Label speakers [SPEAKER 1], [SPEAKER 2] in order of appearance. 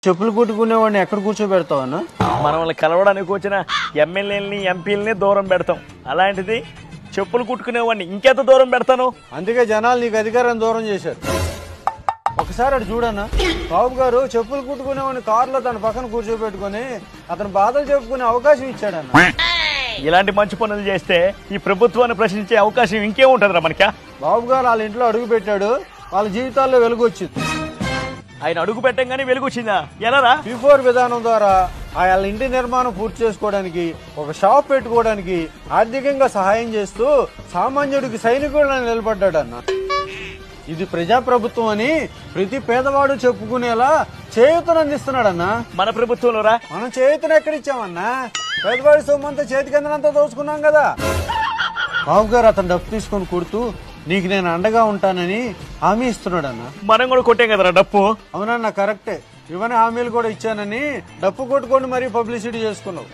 [SPEAKER 1] చెప్పులు కుట్టుకునేవాడిని ఎక్కడ కూర్చోబెడతావన్నా?
[SPEAKER 2] మనల్ని కలవడానికి వచ్చిన ఎమ్మెల్యేలని ఎంపీలని దూరం పెడతాం, అలాంటిది చెప్పులు కుట్టుకునేవాడిని ఇంకెంత దూరం పెడతాను?
[SPEAKER 1] అందుకే జనాలు నీకు అధికారాన్ని దూరం చేశారు. ఒకసారి అటు చూడన్నా, బాబు గారు చెప్పులు కుట్టుకునేవాడిని కారులో తన పక్కన కూర్చోబెట్టుకుని అతను బాధలు చెప్పుకునే అవకాశం ఇచ్చాడన్న.
[SPEAKER 2] ఇలాంటి మంచి పనులు చేస్తే ఈ ప్రభుత్వాన్ని ప్రశ్నించే అవకాశం ఇంకేముంటదిరా మనకా?
[SPEAKER 1] బాబు గారు వాళ్ళ ఇంట్లో అడుగు పెట్టాడు, వాళ్ళ జీవితాల్లో వెలుగు వచ్చింది.
[SPEAKER 2] ఆయన అడుగు పెట్టంగానే వెలుగొచ్చిందా? ఎలారా?
[SPEAKER 1] P4 విధానం ద్వారా వాళ్ళ ఇంటి నిర్మాణం పూర్తి చేసుకోవడానికి, ఒక షాప్ పెట్టుకోవడానికి ఆర్థికంగా సహాయం చేస్తూ సామాన్యుడికి సైనికులను నిలబడ్డాడన్న. ఇది ప్రజాప్రభుత్వం అని ప్రతి పేదవాడు చెప్పుకునేలా చేయూతను అందిస్తున్నాడన్న.
[SPEAKER 2] మన ప్రభుత్వంలో రా,
[SPEAKER 1] మనం చేయూతను ఎక్కడిచ్చామన్నా? పేదవాడి సొమ్మంతా చేతికి అందినంతా దోచుకున్నాం కదా. బాబు గారు అతను డబ్బు తీసుకొని కుడుతూ నీకు నేను అండగా ఉంటానని హామీ ఇస్తున్నాడన్న.
[SPEAKER 2] మనం కూడా కొట్టాం కదరా డప్పు.
[SPEAKER 1] అవునన్నా, కరెక్టే. ఇవన్నీ హామీలు కూడా ఇచ్చానని డప్పు కొట్టుకొని మరీ పబ్లిసిటీ చేసుకున్నావు.